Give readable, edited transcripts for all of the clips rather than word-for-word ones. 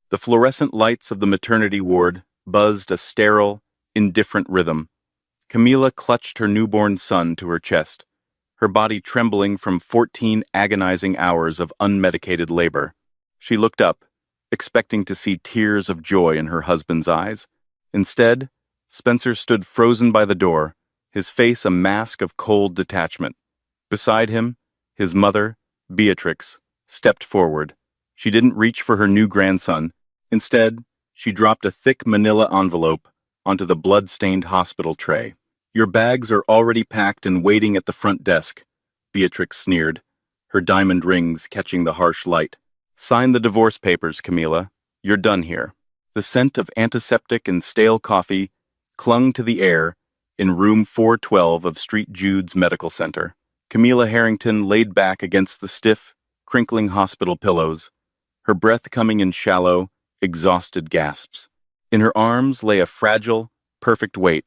The fluorescent lights of the maternity ward buzzed a sterile, indifferent rhythm. Camila clutched her newborn son to her chest, her body trembling from 14 agonizing hours of unmedicated labor. She looked up, expecting to see tears of joy in her husband's eyes. Instead, Spencer stood frozen by the door, his face a mask of cold detachment. Beside him, his mother, Beatrix, stepped forward. She didn't reach for her new grandson. Instead, she dropped a thick manila envelope onto the blood-stained hospital tray. "Your bags are already packed and waiting at the front desk," Beatrix sneered, her diamond rings catching the harsh light. "Sign the divorce papers, Camila. You're done here." The scent of antiseptic and stale coffee clung to the air in room 412 of St. Jude's Medical Center. Camila Harrington laid back against the stiff, crinkling hospital pillows, her breath coming in shallow, exhausted gasps. In her arms lay a fragile, perfect weight,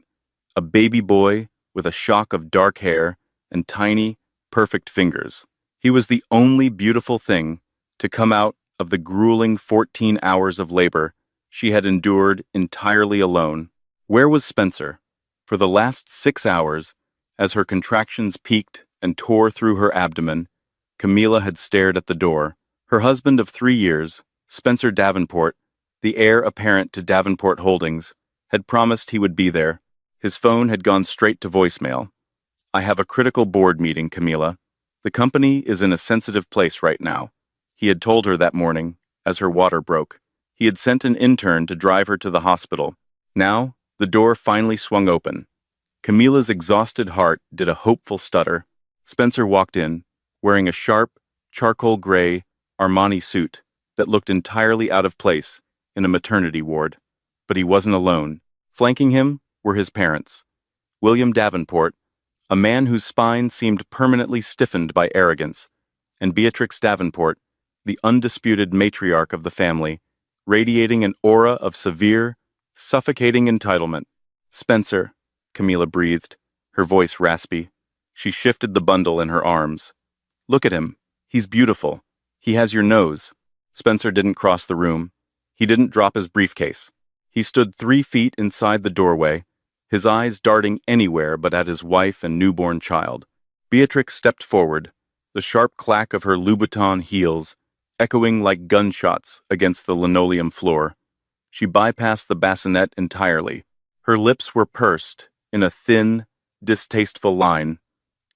a baby boy with a shock of dark hair and tiny, perfect fingers. He was the only beautiful thing to come out of the grueling 14 hours of labor she had endured entirely alone. Where was Spencer? For the last 6 hours, as her contractions peaked and tore through her abdomen, Camila had stared at the door. Her husband of 3 years, Spencer Davenport, the heir apparent to Davenport Holdings, had promised he would be there. His phone had gone straight to voicemail. "I have a critical board meeting, Camila. The company is in a sensitive place right now," he had told her that morning, as her water broke. He had sent an intern to drive her to the hospital. Now, the door finally swung open. Camila's exhausted heart did a hopeful stutter. Spencer walked in, wearing a sharp, charcoal gray Armani suit that looked entirely out of place in a maternity ward. But he wasn't alone. Flanking him were his parents. William Davenport, a man whose spine seemed permanently stiffened by arrogance, and Beatrix Davenport, the undisputed matriarch of the family, radiating an aura of severe, suffocating entitlement. "Spencer," Camila breathed, her voice raspy. She shifted the bundle in her arms. "Look at him. He's beautiful. He has your nose." Spencer didn't cross the room. He didn't drop his briefcase. He stood 3 feet inside the doorway, his eyes darting anywhere but at his wife and newborn child. Beatrix stepped forward, the sharp clack of her Louboutin heels echoing like gunshots against the linoleum floor. She bypassed the bassinet entirely. Her lips were pursed in a thin, distasteful line,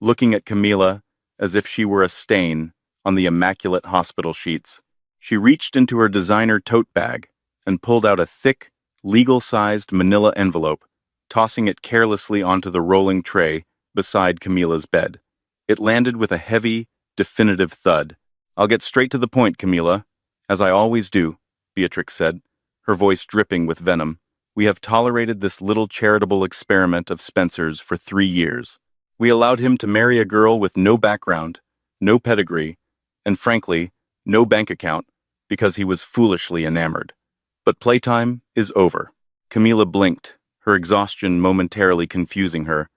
looking at Camila as if she were a stain on the immaculate hospital sheets. She reached into her designer tote bag and pulled out a thick, legal-sized manila envelope, tossing it carelessly onto the rolling tray beside Camila's bed. It landed with a heavy, definitive thud. "I'll get straight to the point, Camila, as I always do," Beatrix said, her voice dripping with venom. "We have tolerated this little charitable experiment of Spencer's for 3 years. We allowed him to marry a girl with no background, no pedigree, and frankly, no bank account, because he was foolishly enamored. But playtime is over." Camila blinked, her exhaustion momentarily confusing her.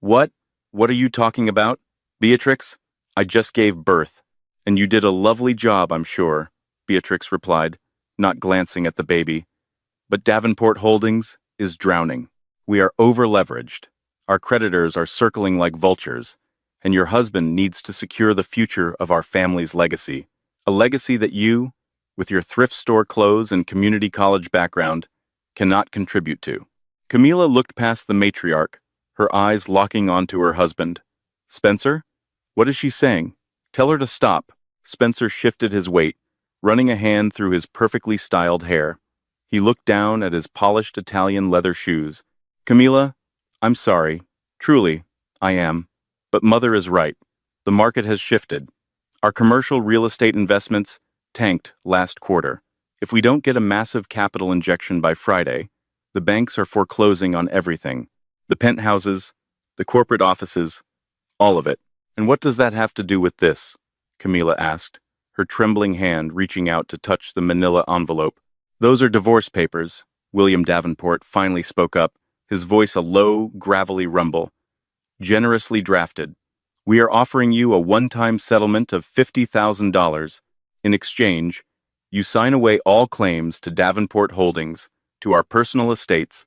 What are you talking about? Beatrix, I just gave birth. And you did a lovely job, I'm sure," Beatrix replied, not glancing at the baby. "But Davenport Holdings is drowning. We are over-leveraged. Our creditors are circling like vultures, and your husband needs to secure the future of our family's legacy. A legacy that you, with your thrift store clothes and community college background, cannot contribute to." Camila looked past the matriarch, her eyes locking onto her husband. "Spencer? What is she saying? Tell her to stop." Spencer shifted his weight, running a hand through his perfectly styled hair. He looked down at his polished Italian leather shoes. "Camila, I'm sorry. Truly, I am. But Mother is right. The market has shifted. Our commercial real estate investments tanked last quarter. If we don't get a massive capital injection by Friday, the banks are foreclosing on everything. The penthouses, the corporate offices, all of it. And what does that have to do with this?" Camila asked, her trembling hand reaching out to touch the manila envelope. "Those are divorce papers," William Davenport finally spoke up, his voice a low, gravelly rumble. "Generously drafted. We are offering you a one-time settlement of $50,000. In exchange, You sign away all claims to Davenport Holdings, to our personal estates,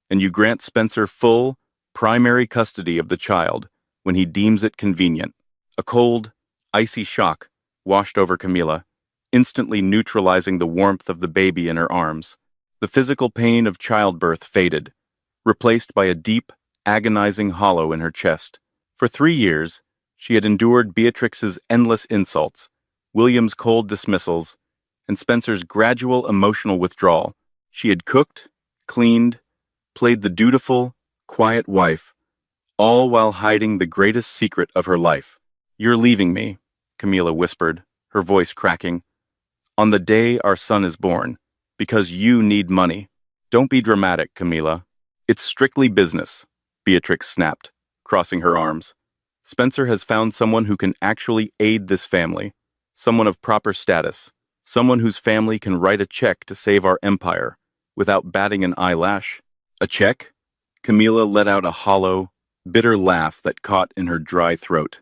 and you grant Spencer full, primary custody of the child when he deems it convenient. A cold, icy shock washed over Camila, instantly neutralizing the warmth of the baby in her arms. The physical pain of childbirth faded, replaced by a deep, agonizing hollow in her chest. For 3 years, she had endured Beatrix's endless insults, William's cold dismissals, and Spencer's gradual emotional withdrawal. She had cooked, cleaned, played the dutiful, quiet wife, all while hiding the greatest secret of her life. "You're leaving me," Camila whispered, her voice cracking, "on the day our son is born, because you need money." "Don't be dramatic, Camila. It's strictly business," Beatrix snapped, crossing her arms. "Spencer has found someone who can actually aid this family, someone of proper status, someone whose family can write a check to save our empire, without batting an eyelash." "A check?" Camila let out a hollow, bitter laugh that caught in her dry throat.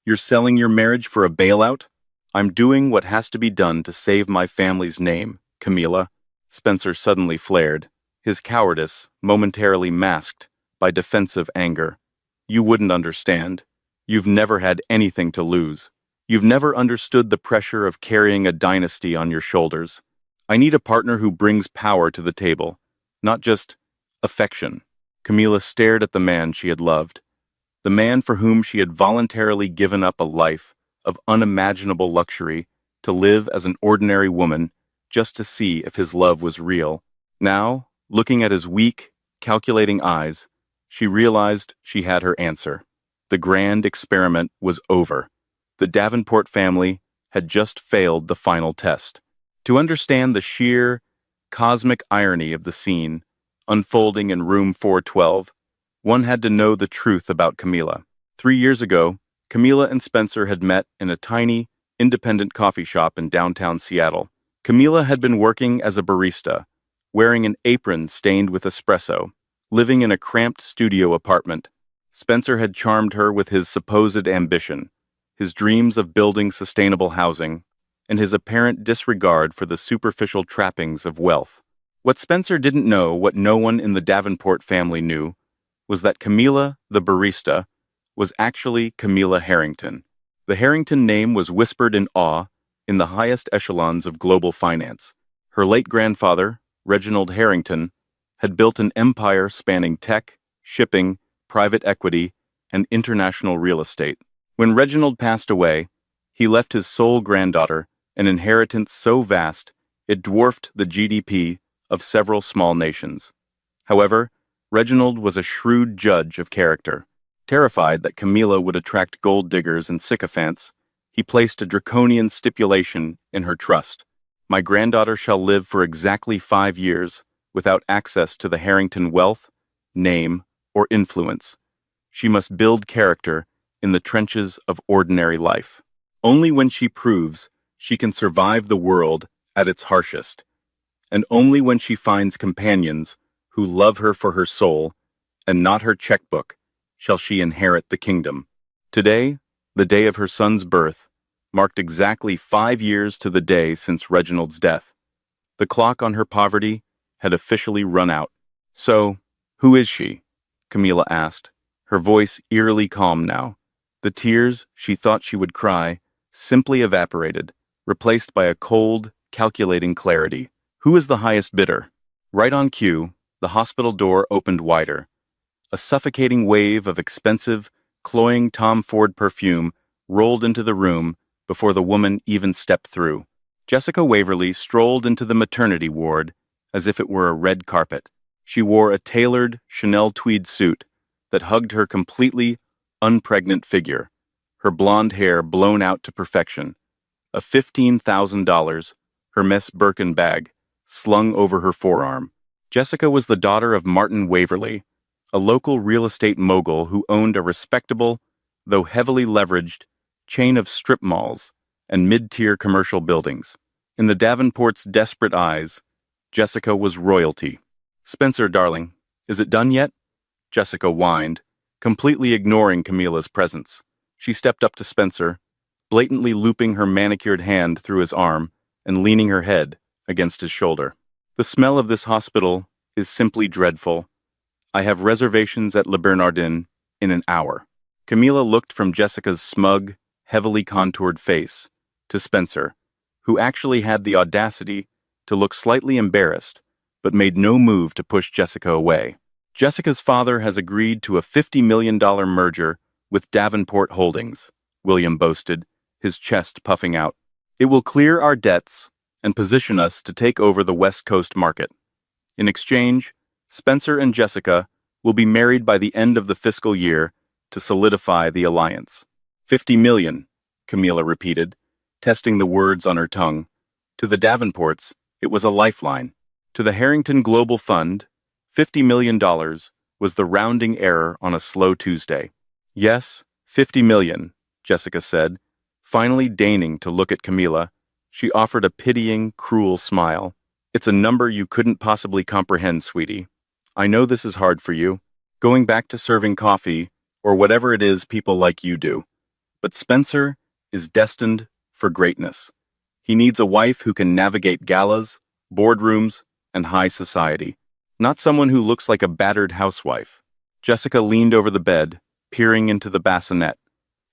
"You're selling your marriage for a bailout?" "I'm doing what has to be done to save my family's name, Camila," Spencer suddenly flared, his cowardice momentarily masked by defensive anger. "You wouldn't understand. You've never had anything to lose. You've never understood the pressure of carrying a dynasty on your shoulders. I need a partner who brings power to the table, not just affection." Camila stared at the man she had loved, the man for whom she had voluntarily given up a life of unimaginable luxury to live as an ordinary woman just to see if his love was real. Now, looking at his weak, calculating eyes, she realized she had her answer. The grand experiment was over. The Davenport family had just failed the final test. To understand the sheer, cosmic irony of the scene unfolding in room 412, one had to know the truth about Camila. 3 years ago, Camila and Spencer had met in a tiny, independent coffee shop in downtown Seattle. Camila had been working as a barista, wearing an apron stained with espresso, living in a cramped studio apartment. Spencer had charmed her with his supposed ambition, his dreams of building sustainable housing, and his apparent disregard for the superficial trappings of wealth. What Spencer didn't know, what no one in the Davenport family knew, was that Camila, the barista, was actually Camila Harrington. The Harrington name was whispered in awe in the highest echelons of global finance. Her late grandfather, Reginald Harrington, had built an empire spanning tech, shipping, private equity, and international real estate. When Reginald passed away, he left his sole granddaughter an inheritance so vast it dwarfed the GDP of several small nations. However, Reginald was a shrewd judge of character. Terrified that Camila would attract gold diggers and sycophants, he placed a draconian stipulation in her trust. "My granddaughter shall live for exactly 5 years without access to the Harrington wealth, name, or influence. She must build character in the trenches of ordinary life. Only when she proves she can survive the world at its harshest, and only when she finds companions who love her for her soul and not her checkbook, shall she inherit the kingdom." Today, the day of her son's birth, marked exactly 5 years to the day since Reginald's death. The clock on her poverty had officially run out. "So, who is she?" Camila asked, her voice eerily calm now. The tears she thought she would cry simply evaporated, replaced by a cold, calculating clarity. "Who is the highest bidder?" Right on cue, the hospital door opened wider. A suffocating wave of expensive, cloying Tom Ford perfume rolled into the room before the woman even stepped through. Jessica Waverly strolled into the maternity ward as if it were a red carpet. She wore a tailored Chanel tweed suit that hugged her completely unpregnant figure, her blonde hair blown out to perfection, a $15,000 Hermes Birkin bag slung over her forearm. Jessica was the daughter of Martin Waverly, a local real estate mogul who owned a respectable, though heavily leveraged, chain of strip malls and mid-tier commercial buildings. In the Davenports' desperate eyes, Jessica was royalty. "Spencer, darling, is it done yet?" Jessica whined, completely ignoring Camila's presence. She stepped up to Spencer, blatantly looping her manicured hand through his arm and leaning her head against his shoulder. The smell of this hospital is simply dreadful. I have reservations at Le Bernardin in an hour. Camilla looked from Jessica's smug, heavily contoured face to Spencer, who actually had the audacity to look slightly embarrassed, but made no move to push Jessica away. Jessica's father has agreed to a $50 million merger with Davenport Holdings, William boasted, his chest puffing out. It will clear our debts and position us to take over the West Coast market. In exchange, Spencer and Jessica will be married by the end of the fiscal year to solidify the alliance. 50 million, Camilla repeated, testing the words on her tongue. To the Davenports, it was a lifeline. To the Harrington Global Fund, $50 million was the rounding error on a slow Tuesday. Yes, 50 million, Jessica said, finally deigning to look at Camilla. She offered a pitying, cruel smile. It's a number you couldn't possibly comprehend, sweetie. I know this is hard for you, going back to serving coffee, or whatever it is people like you do. But Spencer is destined for greatness. He needs a wife who can navigate galas, boardrooms, and high society, not someone who looks like a battered housewife. Jessica leaned over the bed, peering into the bassinet.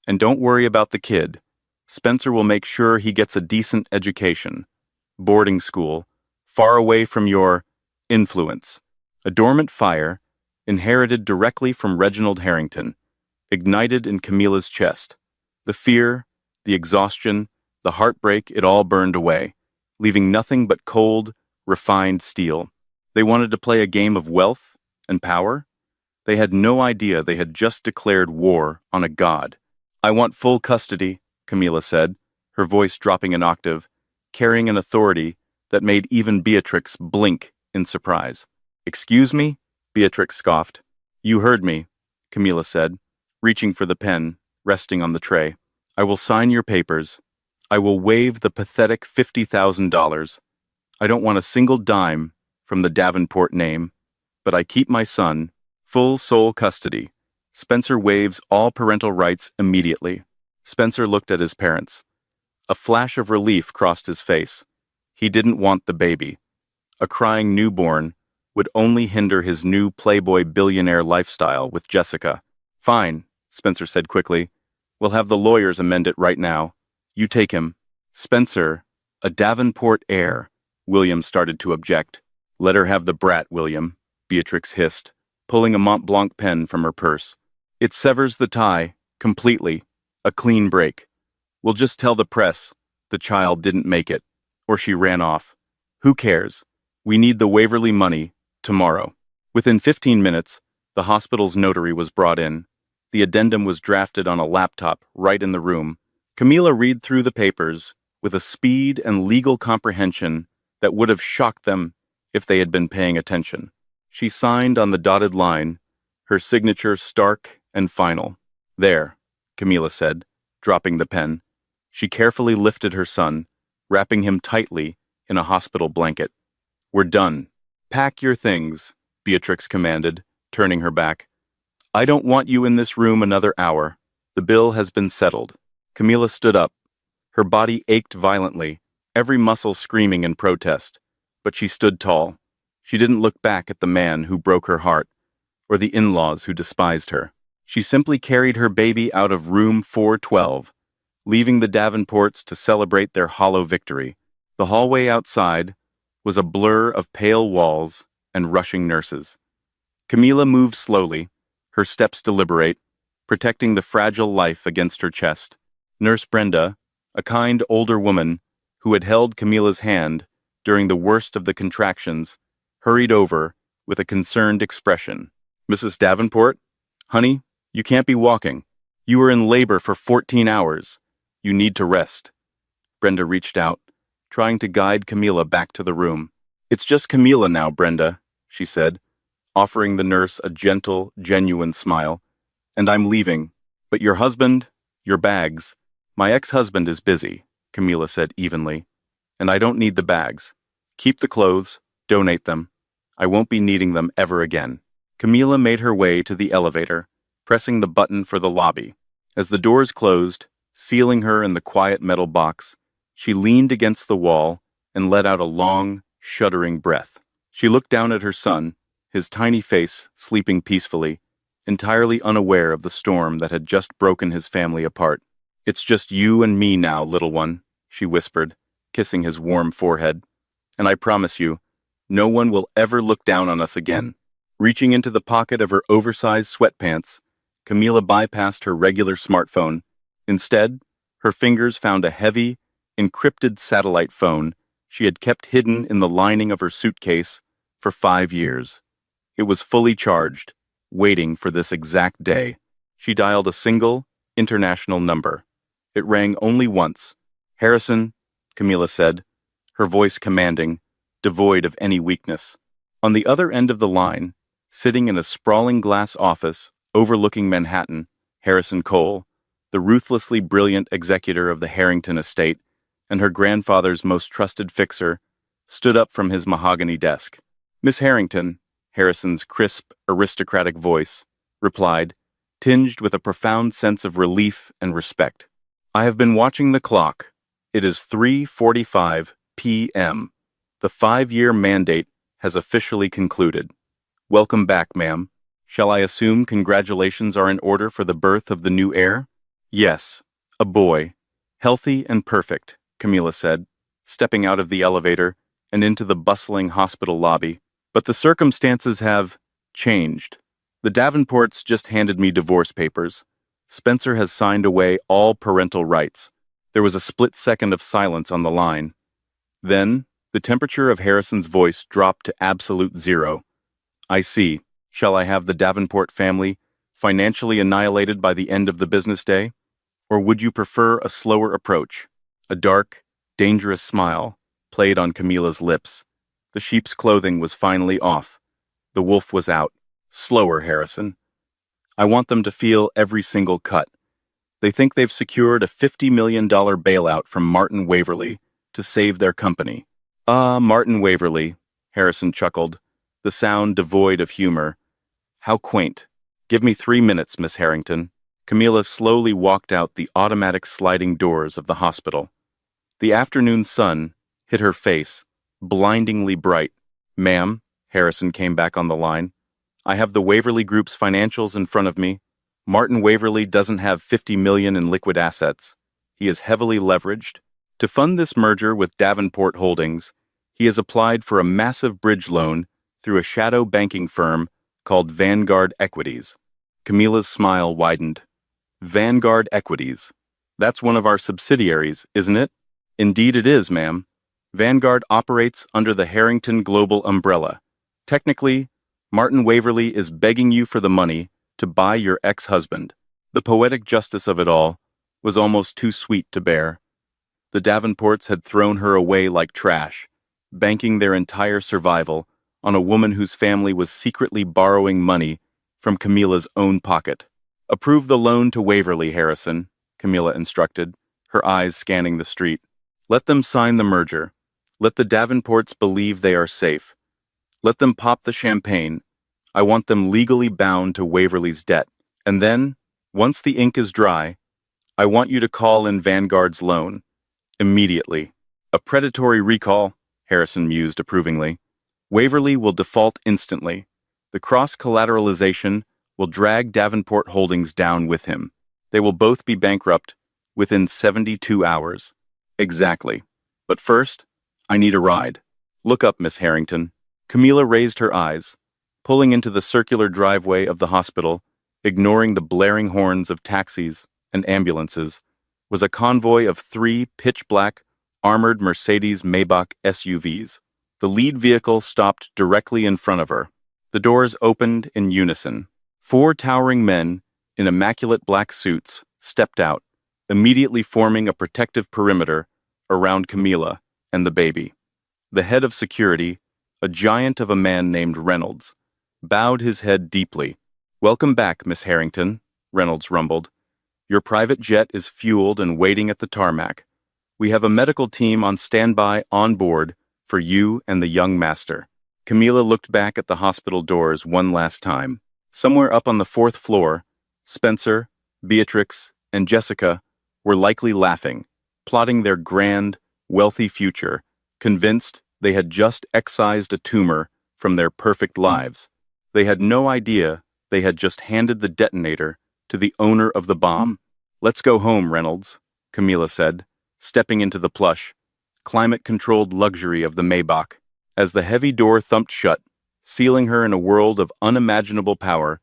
And don't worry about the kid. Spencer will make sure he gets a decent education. Boarding school, far away from your influence. A dormant fire, inherited directly from Reginald Harrington, ignited in Camilla's chest. The fear, the exhaustion, the heartbreak, it all burned away, leaving nothing but cold, refined steel. They wanted to play a game of wealth and power? They had no idea they had just declared war on a god. I want full custody, Camilla said, her voice dropping an octave, carrying an authority that made even Beatrix blink in surprise. Excuse me? Beatrix scoffed. You heard me, Camilla said, reaching for the pen, resting on the tray. I will sign your papers. I will waive the pathetic $50,000. I don't want a single dime from the Davenport name, but I keep my son, full sole custody. Spencer waives all parental rights immediately. Spencer looked at his parents. A flash of relief crossed his face. He didn't want the baby. A crying newborn would only hinder his new Playboy billionaire lifestyle with Jessica. Fine, Spencer said quickly. We'll have the lawyers amend it right now. You take him. Spencer, a Davenport heir, William started to object. Let her have the brat, William, Beatrix hissed, pulling a Mont Blanc pen from her purse. It severs the tie, completely. A clean break. We'll just tell the press the child didn't make it, or she ran off. Who cares? We need the Waverly money, tomorrow. Within 15 minutes, the hospital's notary was brought in. The addendum was drafted on a laptop right in the room. Camilla read through the papers with a speed and legal comprehension that would have shocked them if they had been paying attention. She signed on the dotted line, her signature stark and final. There, Camilla said, dropping the pen. She carefully lifted her son, wrapping him tightly in a hospital blanket. We're done. Pack your things, Beatrix commanded, turning her back. I don't want you in this room another hour. The bill has been settled. Camilla stood up. Her body ached violently, every muscle screaming in protest. But she stood tall. She didn't look back at the man who broke her heart, or the in-laws who despised her. She simply carried her baby out of room 412, leaving the Davenports to celebrate their hollow victory. The hallway outside was a blur of pale walls and rushing nurses. Camilla moved slowly, her steps deliberate, protecting the fragile life against her chest. Nurse Brenda, a kind older woman who had held Camilla's hand during the worst of the contractions, hurried over with a concerned expression. Mrs. Davenport? Honey, you can't be walking. You were in labor for 14 hours. You need to rest. Brenda reached out, trying to guide Camilla back to the room. It's just Camilla now, Brenda, she said, offering the nurse a gentle, genuine smile. And I'm leaving. But your husband, your bags. My ex-husband is busy, Camilla said evenly. And I don't need the bags. Keep the clothes, donate them. I won't be needing them ever again. Camilla made her way to the elevator, pressing the button for the lobby. As the doors closed, sealing her in the quiet metal box, She leaned against the wall and let out a long, shuddering breath. She looked down at her son, his tiny face sleeping peacefully, entirely unaware of the storm that had just broken his family apart. "It's just you and me now, little one," she whispered, kissing his warm forehead. "And I promise you, no one will ever look down on us again." Reaching into the pocket of her oversized sweatpants, Camila bypassed her regular smartphone. Instead, her fingers found a heavy, encrypted satellite phone she had kept hidden in the lining of her suitcase for 5 years. It was fully charged, waiting for this exact day. She dialed a single, international number. It rang only once. "Harrison," Camila said, her voice commanding, devoid of any weakness. On the other end of the line, sitting in a sprawling glass office overlooking Manhattan, Harrison Cole, the ruthlessly brilliant executor of the Harrington estate and her grandfather's most trusted fixer, stood up from his mahogany desk. "Miss Harrington," Harrison's crisp, aristocratic voice replied, tinged with a profound sense of relief and respect. "I have been watching the clock. It is 3:45 p.m. The 5-year mandate has officially concluded. Welcome back, ma'am. Shall I assume congratulations are in order for the birth of the new heir?" "Yes, a boy. Healthy and perfect," Camila said, stepping out of the elevator and into the bustling hospital lobby. "But the circumstances have changed. The Davenports just handed me divorce papers. Spencer has signed away all parental rights." There was a split second of silence on the line. Then, the temperature of Harrison's voice dropped to absolute zero. "I see. Shall I have the Davenport family financially annihilated by the end of the business day? Or would you prefer a slower approach?" A dark, dangerous smile played on Camila's lips. The sheep's clothing was finally off. The wolf was out. "Slower, Harrison. I want them to feel every single cut. They think they've secured a $50 million bailout from Martin Waverly to save their company." "Ah, Martin Waverly," Harrison chuckled, the sound devoid of humor. "How quaint. Give me 3 minutes, Miss Harrington." Camila slowly walked out the automatic sliding doors of the hospital. The afternoon sun hit her face, blindingly bright. "Ma'am," Harrison came back on the line, "I have the Waverly Group's financials in front of me. Martin Waverly doesn't have $50 million in liquid assets. He is heavily leveraged. To fund this merger with Davenport Holdings, he has applied for a massive bridge loan through a shadow banking firm called Vanguard Equities." Camila's smile widened. "Vanguard Equities. That's one of our subsidiaries, isn't it?" "Indeed it is, ma'am. Vanguard operates under the Harrington Global umbrella. Technically, Martin Waverly is begging you for the money to buy your ex-husband." The poetic justice of it all was almost too sweet to bear. The Davenports had thrown her away like trash, banking their entire survival on a woman whose family was secretly borrowing money from Camila's own pocket. "Approve the loan to Waverly, Harrison," Camila instructed, her eyes scanning the street. "Let them sign the merger. Let the Davenports believe they are safe. Let them pop the champagne. I want them legally bound to Waverly's debt. And then, once the ink is dry, I want you to call in Vanguard's loan. Immediately." "A predatory recall," Harrison mused approvingly. "Waverly will default instantly. The cross-collateralization will drag Davenport Holdings down with him. They will both be bankrupt within 72 hours. "Exactly. But first, I need a ride. Look up, Miss Harrington." Camila raised her eyes. Pulling into the circular driveway of the hospital, ignoring the blaring horns of taxis and ambulances, was a convoy of 3 pitch-black, armored Mercedes-Maybach SUVs. The lead vehicle stopped directly in front of her. The doors opened in unison. 4 towering men in immaculate black suits stepped out, immediately forming a protective perimeter around Camila and the baby. The head of security, a giant of a man named Reynolds, bowed his head deeply. "Welcome back, Miss Harrington," Reynolds rumbled. "Your private jet is fueled and waiting at the tarmac. We have a medical team on standby on board for you and the young master." Camila looked back at the hospital doors one last time. Somewhere up on the 4th floor, Spencer, Beatrix, and Jessica were likely laughing, plotting their grand, wealthy future, convinced they had just excised a tumor from their perfect lives. They had no idea they had just handed the detonator to the owner of the bomb. "Let's go home, Reynolds," Camilla said, stepping into the plush, climate-controlled luxury of the Maybach. As the heavy door thumped shut, sealing her in a world of unimaginable power,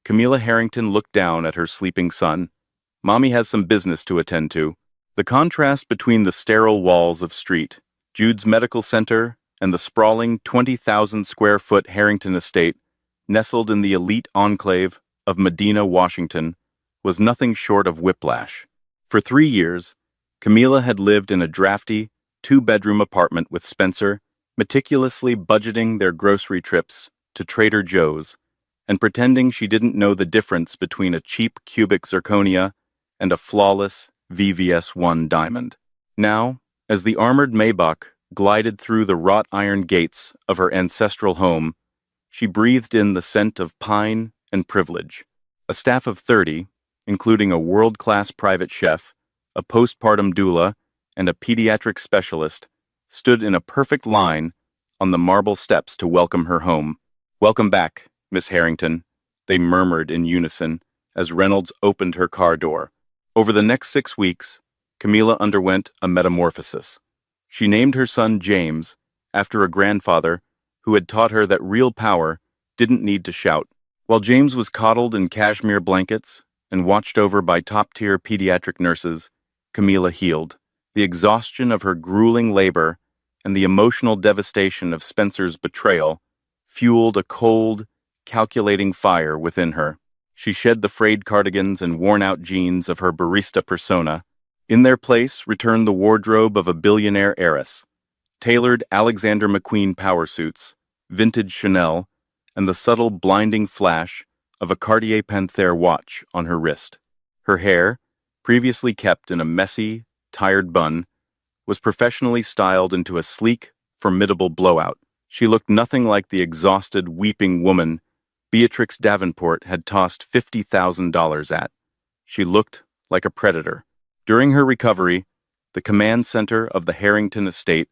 Camilla Harrington looked down at her sleeping son. "Mommy has some business to attend to." The contrast between the sterile walls of Street, Jude's Medical Center, and the sprawling 20,000-square-foot Harrington estate, nestled in the elite enclave of Medina, Washington, was nothing short of whiplash. For 3 years, Camilla had lived in a drafty, two-bedroom apartment with Spencer, meticulously budgeting their grocery trips to Trader Joe's, and pretending she didn't know the difference between a cheap cubic zirconia and a flawless VVS1 diamond. Now, as the armored Maybach glided through the wrought iron gates of her ancestral home, she breathed in the scent of pine and privilege. A staff of 30, including a world-class private chef, a postpartum doula, and a pediatric specialist, stood in a perfect line on the marble steps to welcome her home. "Welcome back, Miss Harrington," they murmured in unison as Reynolds opened her car door. Over the next 6 weeks, Camilla underwent a metamorphosis. She named her son James, after a grandfather who had taught her that real power didn't need to shout. While James was coddled in cashmere blankets and watched over by top-tier pediatric nurses, Camilla healed. The exhaustion of her grueling labor and the emotional devastation of Spencer's betrayal fueled a cold, calculating fire within her. She shed the frayed cardigans and worn-out jeans of her barista persona. In their place returned the wardrobe of a billionaire heiress, tailored Alexander McQueen power suits, vintage Chanel, and the subtle blinding flash of a Cartier Panthère watch on her wrist. Her hair, previously kept in a messy, tired bun, was professionally styled into a sleek, formidable blowout. She looked nothing like the exhausted, weeping woman Beatrix Davenport had tossed $50,000 at. She looked like a predator. During her recovery, the command center of the Harrington estate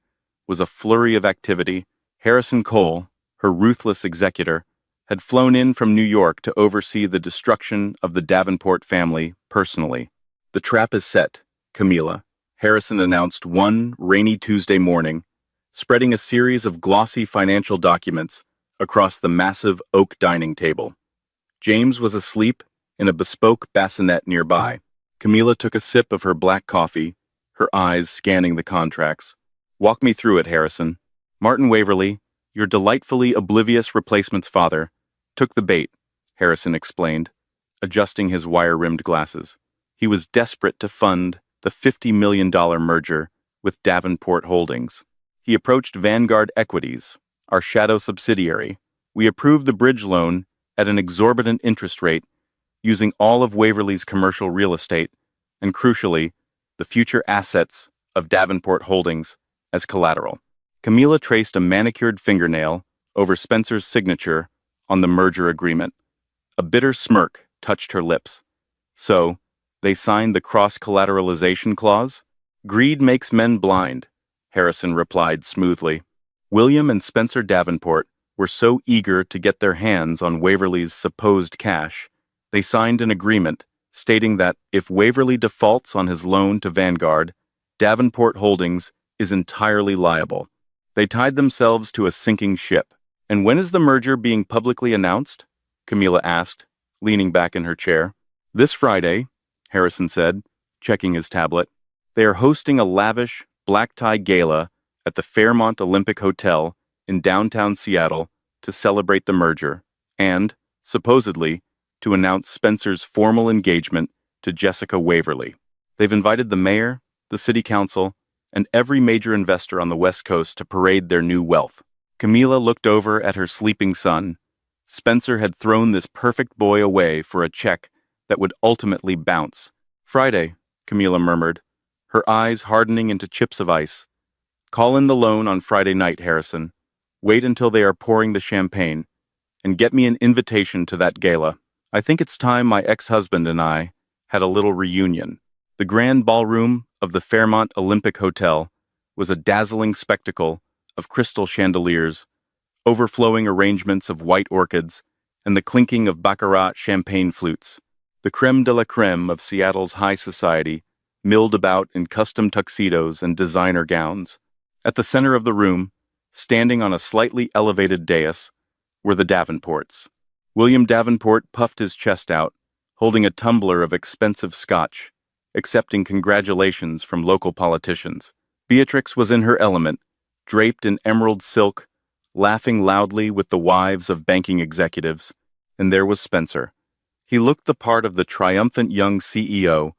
was a flurry of activity. Harrison Cole, her ruthless executor, had flown in from New York to oversee the destruction of the Davenport family personally. "The trap is set, Camilla," Harrison announced one rainy Tuesday morning, spreading a series of glossy financial documents across the massive oak dining table. James was asleep in a bespoke bassinet nearby. Camilla took a sip of her black coffee, her eyes scanning the contracts. "Walk me through it, Harrison." "Martin Waverly, your delightfully oblivious replacement's father, took the bait," Harrison explained, adjusting his wire-rimmed glasses. "He was desperate to fund the $50 million merger with Davenport Holdings. He approached Vanguard Equities, our shadow subsidiary. We approved the bridge loan at an exorbitant interest rate, using all of Waverly's commercial real estate, and crucially, the future assets of Davenport Holdings as collateral." Camilla traced a manicured fingernail over Spencer's signature on the merger agreement. A bitter smirk touched her lips. "So, they signed the cross-collateralization clause?" "Greed makes men blind," Harrison replied smoothly. William and Spencer Davenport were so eager to get their hands on Waverly's supposed cash, they signed an agreement stating that if Waverly defaults on his loan to Vanguard, Davenport Holdings is entirely liable. They tied themselves to a sinking ship. "And when is the merger being publicly announced?" Camilla asked, leaning back in her chair. "This Friday," Harrison said, checking his tablet. "They are hosting a lavish, black-tie gala at the Fairmont Olympic Hotel in downtown Seattle to celebrate the merger and, supposedly, to announce Spencer's formal engagement to Jessica Waverly. They've invited the mayor, the city council, and every major investor on the West Coast to parade their new wealth." Camilla looked over at her sleeping son. Spencer had thrown this perfect boy away for a check that would ultimately bounce. "Friday," Camilla murmured, her eyes hardening into chips of ice. "Call in the loan on Friday night, Harrison. Wait until they are pouring the champagne, and get me an invitation to that gala. I think it's time my ex-husband and I had a little reunion." The grand ballroom of the Fairmont Olympic Hotel was a dazzling spectacle of crystal chandeliers, overflowing arrangements of white orchids, and the clinking of baccarat champagne flutes. The creme de la creme of Seattle's high society milled about in custom tuxedos and designer gowns. At the center of the room, standing on a slightly elevated dais, were the Davenports. William Davenport puffed his chest out, holding a tumbler of expensive scotch, accepting congratulations from local politicians. Beatrix was in her element, draped in emerald silk, laughing loudly with the wives of banking executives. And there was Spencer. He looked the part of the triumphant young CEO,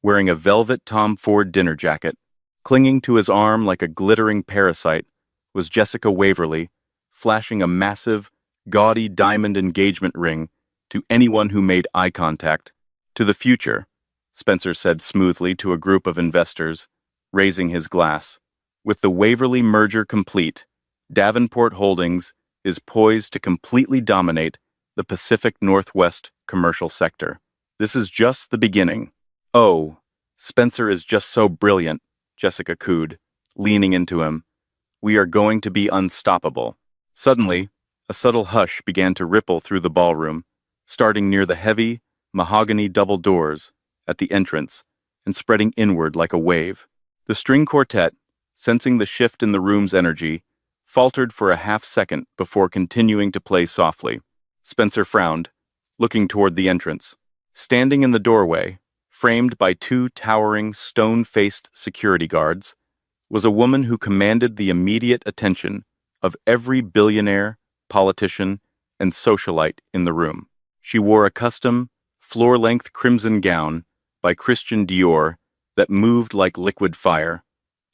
wearing a velvet Tom Ford dinner jacket. Clinging to his arm like a glittering parasite was Jessica Waverly, flashing a massive, gaudy diamond engagement ring to anyone who made eye contact. To the future, Spencer said smoothly to a group of investors, raising his glass. With the Waverly merger complete, Davenport Holdings is poised to completely dominate the Pacific Northwest commercial sector. This is just the beginning. Oh, Spencer is just so brilliant, Jessica cooed, leaning into him. We are going to be unstoppable. Suddenly, a subtle hush began to ripple through the ballroom, starting near the heavy, mahogany double doors at the entrance and spreading inward like a wave. The string quartet, sensing the shift in the room's energy, faltered for a half-second before continuing to play softly. Spencer frowned, looking toward the entrance. Standing in the doorway, framed by two towering, stone-faced security guards, was a woman who commanded the immediate attention of every billionaire, politician, and socialite in the room. She wore a custom, floor-length crimson gown by Christian Dior that moved like liquid fire.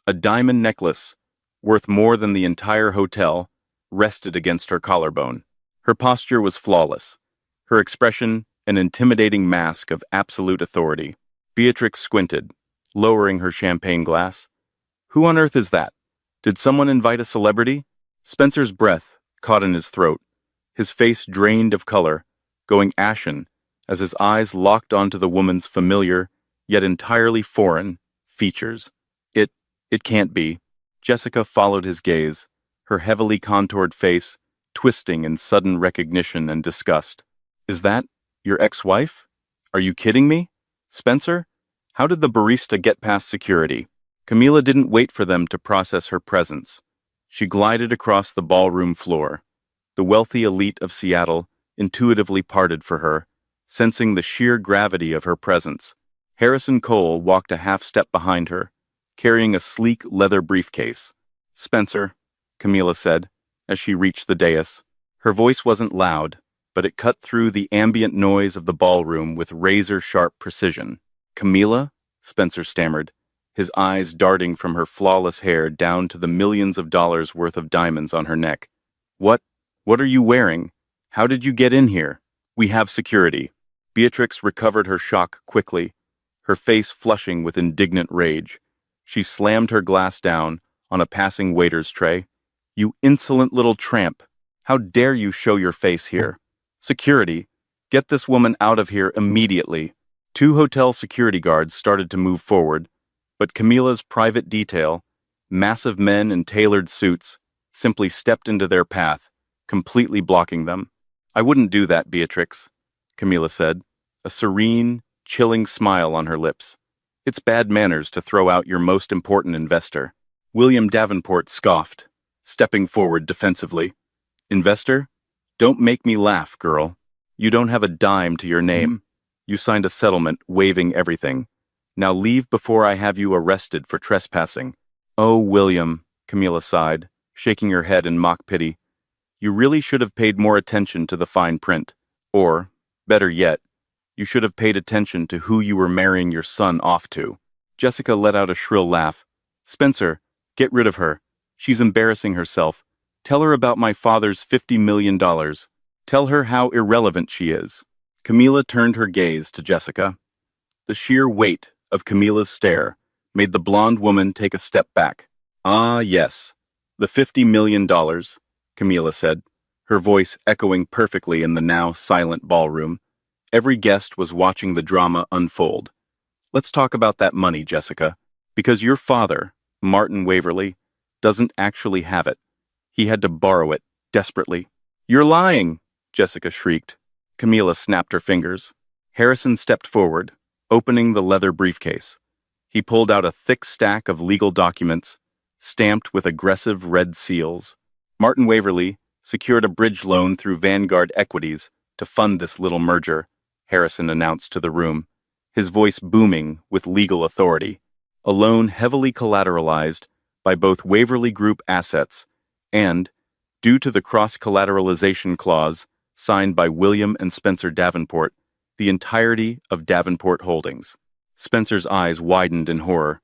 A diamond necklace, worth more than the entire hotel, rested against her collarbone. Her posture was flawless, her expression an intimidating mask of absolute authority. Beatrix squinted, lowering her champagne glass. Who on earth is that? Did someone invite a celebrity? Spencer's breath caught in his throat, his face drained of color, going ashen as his eyes locked onto the woman's familiar, yet entirely foreign, features. It can't be. Jessica followed his gaze, her heavily contoured face twisting in sudden recognition and disgust. Is that your ex-wife? Are you kidding me? Spencer? How did the barista get past security? Camilla didn't wait for them to process her presence. She glided across the ballroom floor. The wealthy elite of Seattle intuitively parted for her, sensing the sheer gravity of her presence. Harrison Cole walked a half-step behind her, carrying a sleek leather briefcase. Spencer, Camilla said, as she reached the dais. Her voice wasn't loud, but it cut through the ambient noise of the ballroom with razor-sharp precision. Camilla? Spencer stammered, his eyes darting from her flawless hair down to the millions of dollars worth of diamonds on her neck. What are you wearing? How did you get in here? We have security. Beatrix recovered her shock quickly, her face flushing with indignant rage. She slammed her glass down on a passing waiter's tray. You insolent little tramp! How dare you show your face here? Security! Get this woman out of here immediately! 2 hotel security guards started to move forward, but Camilla's private detail, massive men in tailored suits, simply stepped into their path, completely blocking them. I wouldn't do that, Beatrix, Camilla said, a serene, chilling smile on her lips. It's bad manners to throw out your most important investor. William Davenport scoffed, stepping forward defensively. Investor? Don't make me laugh, girl. You don't have a dime to your name. You signed a settlement waiving everything. Now leave before I have you arrested for trespassing. Oh, William, Camilla sighed, shaking her head in mock pity. You really should have paid more attention to the fine print. Or, better yet, you should have paid attention to who you were marrying your son off to. Jessica let out a shrill laugh. Spencer, get rid of her. She's embarrassing herself. Tell her about my father's $50 million. Tell her how irrelevant she is. Camilla turned her gaze to Jessica. The sheer weight of Camilla's stare made the blonde woman take a step back. Ah, yes. The $50 million, Camilla said, her voice echoing perfectly in the now silent ballroom. Every guest was watching the drama unfold. Let's talk about that money, Jessica. Because your father, Martin Waverly, doesn't actually have it. He had to borrow it, desperately. You're lying, Jessica shrieked. Camila snapped her fingers. Harrison stepped forward, opening the leather briefcase. He pulled out a thick stack of legal documents, stamped with aggressive red seals. Martin Waverly secured a bridge loan through Vanguard Equities to fund this little merger, Harrison announced to the room, his voice booming with legal authority. A loan heavily collateralized by both Waverly Group assets and, due to the cross-collateralization clause signed by William and Spencer Davenport, the entirety of Davenport Holdings. Spencer's eyes widened in horror.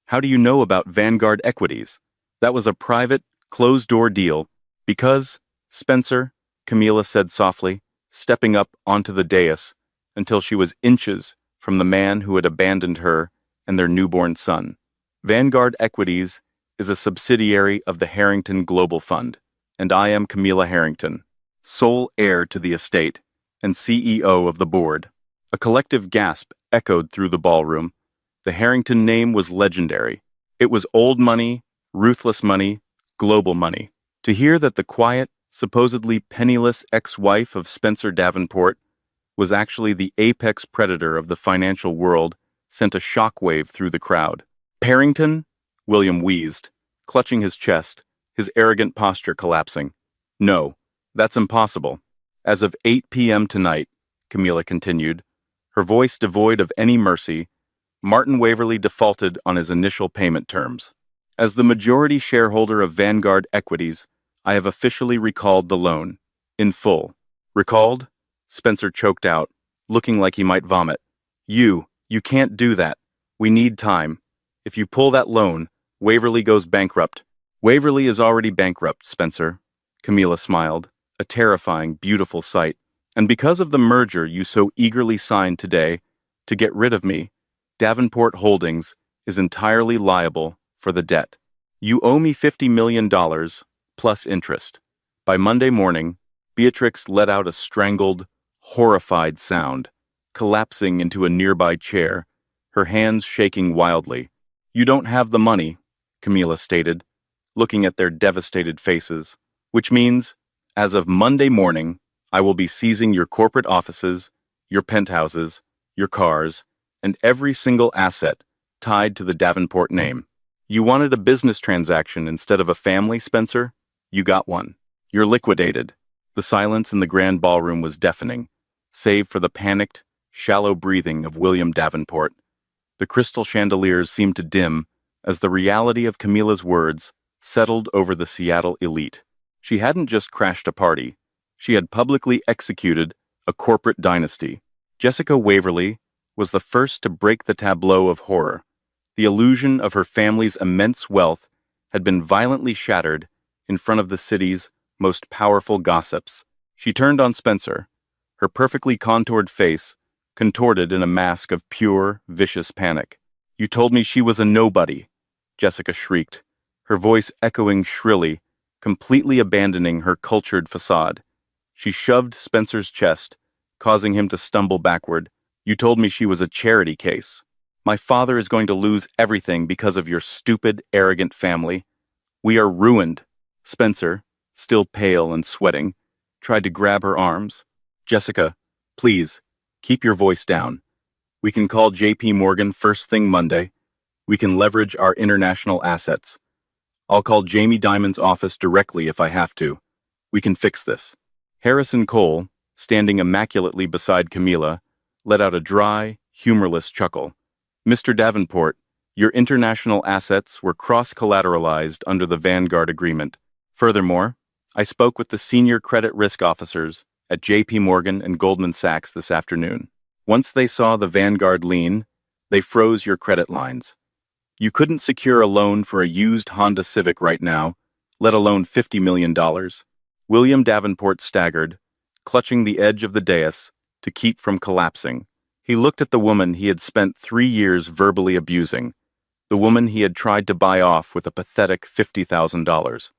How do you know about Vanguard Equities? That was a private, closed-door deal. Because, Spencer, Camila said softly, stepping up onto the dais until she was inches from the man who had abandoned her and their newborn son. Vanguard Equities is a subsidiary of the Harrington Global Fund, and I am Camila Harrington, sole heir to the estate and CEO of the board. A collective gasp echoed through the ballroom. The Harrington name was legendary. It was old money, ruthless money, global money. To hear that the quiet, supposedly penniless ex-wife of Spencer Davenport was actually the apex predator of the financial world sent a shockwave through the crowd. Harrington? William wheezed, clutching his chest, his arrogant posture collapsing. No, that's impossible. As of 8 p.m. tonight, Camila continued, her voice devoid of any mercy, Martin Waverly defaulted on his initial payment terms. As the majority shareholder of Vanguard Equities, I have officially recalled the loan. In full. Recalled? Spencer choked out, looking like he might vomit. You can't do that. We need time. If you pull that loan, Waverly goes bankrupt. Waverly is already bankrupt, Spencer. Camila smiled, a terrifying, beautiful sight. And because of the merger you so eagerly signed today, to get rid of me, Davenport Holdings is entirely liable for the debt. You owe me $50 million, plus interest. By Monday morning, Beatrix let out a strangled, horrified sound, collapsing into a nearby chair, her hands shaking wildly. You don't have the money, Camila stated, looking at their devastated faces, which means, as of Monday morning, I will be seizing your corporate offices, your penthouses, your cars, and every single asset tied to the Davenport name. You wanted a business transaction instead of a family, Spencer? You got one. You're liquidated. The silence in the grand ballroom was deafening, save for the panicked, shallow breathing of William Davenport. The crystal chandeliers seemed to dim as the reality of Camila's words settled over the Seattle elite. She hadn't just crashed a party. She had publicly executed a corporate dynasty. Jessica Waverly was the first to break the tableau of horror. The illusion of her family's immense wealth had been violently shattered in front of the city's most powerful gossips. She turned on Spencer, her perfectly contoured face contorted in a mask of pure, vicious panic. You told me she was a nobody, Jessica shrieked, her voice echoing shrilly, completely abandoning her cultured facade. She shoved Spencer's chest, causing him to stumble backward. You told me she was a charity case. My father is going to lose everything because of your stupid, arrogant family. We are ruined. Spencer, still pale and sweating, tried to grab her arms. Jessica, please, keep your voice down. We can call J.P. Morgan first thing Monday. We can leverage our international assets. I'll call Jamie Dimon's office directly if I have to. We can fix this. Harrison Cole, standing immaculately beside Camila, let out a dry, humorless chuckle. Mr. Davenport, your international assets were cross-collateralized under the Vanguard Agreement. Furthermore, I spoke with the senior credit risk officers at J.P. Morgan and Goldman Sachs this afternoon. Once they saw the Vanguard lien, they froze your credit lines. You couldn't secure a loan for a used Honda Civic right now, let alone $50 million. William Davenport staggered, clutching the edge of the dais to keep from collapsing. He looked at the woman he had spent 3 years verbally abusing, the woman he had tried to buy off with a pathetic $50,000.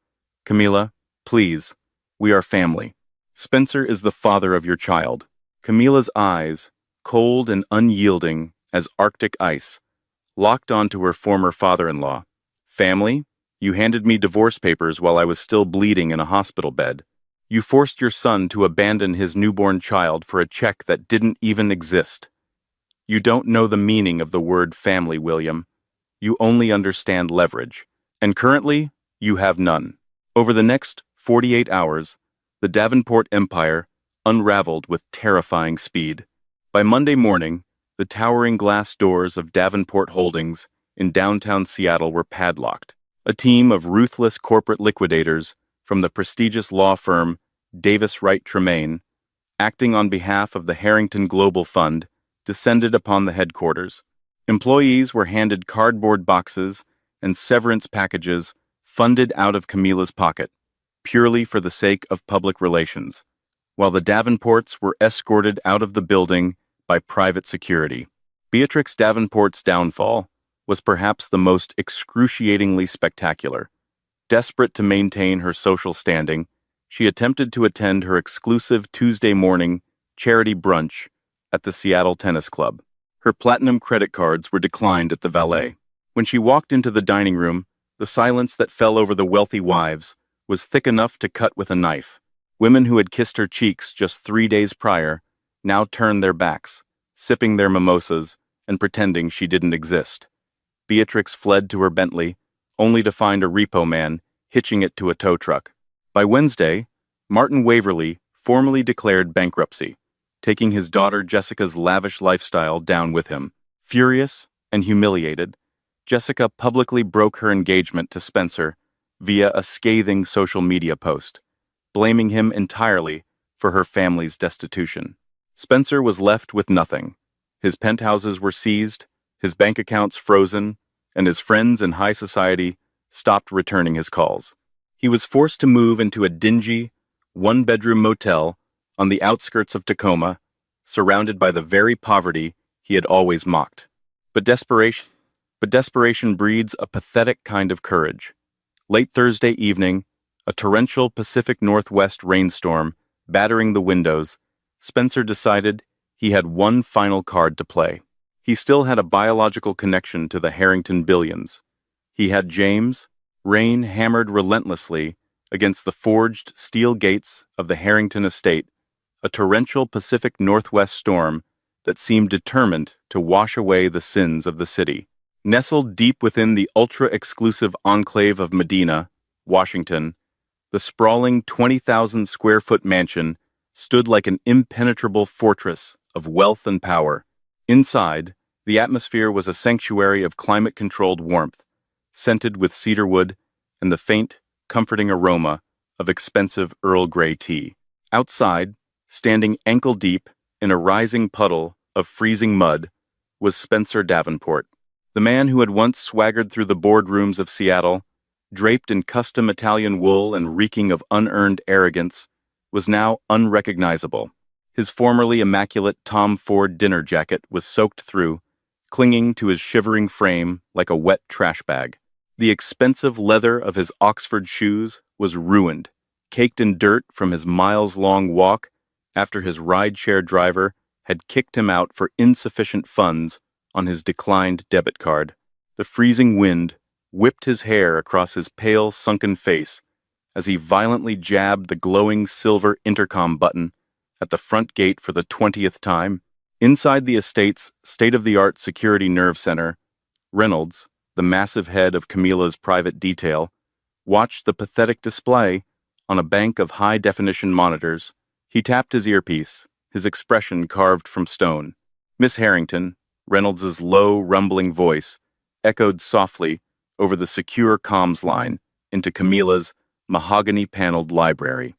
Camila, please, we are family. Spencer is the father of your child. Camila's eyes, cold and unyielding as Arctic ice, locked onto her former father-in-law, Family? You handed me divorce papers while I was still bleeding in a hospital bed. You forced your son to abandon his newborn child for a check that didn't even exist. You don't know the meaning of the word family, William. You only understand leverage. And currently, you have none. Over the next 48 hours, the Davenport empire unraveled with terrifying speed. By Monday morning, the towering glass doors of Davenport Holdings in downtown Seattle were padlocked. A team of ruthless corporate liquidators from the prestigious law firm Davis Wright Tremaine, acting on behalf of the Harrington Global Fund, descended upon the headquarters. Employees were handed cardboard boxes and severance packages funded out of Camilla's pocket, purely for the sake of public relations, while the Davenports were escorted out of the building by private security. Beatrix Davenport's downfall was perhaps the most excruciatingly spectacular. Desperate to maintain her social standing, she attempted to attend her exclusive Tuesday morning charity brunch at the Seattle Tennis Club. Her platinum credit cards were declined at the valet. When she walked into the dining room, the silence that fell over the wealthy wives was thick enough to cut with a knife. Women who had kissed her cheeks just 3 days prior now turned their backs, sipping their mimosas and pretending she didn't exist. Beatrix fled to her Bentley, only to find a repo man hitching it to a tow truck. By Wednesday, Martin Waverly formally declared bankruptcy, taking his daughter Jessica's lavish lifestyle down with him. Furious and humiliated, Jessica publicly broke her engagement to Spencer via a scathing social media post, blaming him entirely for her family's destitution. Spencer was left with nothing. His penthouses were seized, his bank accounts frozen, and his friends in high society stopped returning his calls. He was forced to move into a dingy, one-bedroom motel on the outskirts of Tacoma, surrounded by the very poverty he had always mocked. But desperation breeds a pathetic kind of courage. Late Thursday evening, a torrential Pacific Northwest rainstorm battering the windows, Spencer decided he had one final card to play. He still had a biological connection to the Harrington billions. He had James. Rain hammered relentlessly against the forged steel gates of the Harrington estate, a torrential Pacific Northwest storm that seemed determined to wash away the sins of the city. Nestled deep within the ultra-exclusive enclave of Medina, Washington, the sprawling 20,000-square-foot mansion stood like an impenetrable fortress of wealth and power. Inside, the atmosphere was a sanctuary of climate-controlled warmth, scented with cedarwood and the faint, comforting aroma of expensive Earl Grey tea. Outside, standing ankle-deep in a rising puddle of freezing mud, was Spencer Davenport, the man who had once swaggered through the boardrooms of Seattle, draped in custom Italian wool and reeking of unearned arrogance, was now unrecognizable. His formerly immaculate Tom Ford dinner jacket was soaked through, clinging to his shivering frame like a wet trash bag. The expensive leather of his Oxford shoes was ruined, caked in dirt from his miles-long walk after his rideshare driver had kicked him out for insufficient funds on his declined debit card. The freezing wind whipped his hair across his pale, sunken face as he violently jabbed the glowing silver intercom button at the front gate for the 20th time. Inside the estate's state-of-the-art security nerve center, Reynolds, the massive head of Camilla's private detail, watched the pathetic display on a bank of high-definition monitors. He tapped his earpiece, his expression carved from stone. Miss Harrington, Reynolds's low, rumbling voice, echoed softly over the secure comms line into Camilla's mahogany-paneled library.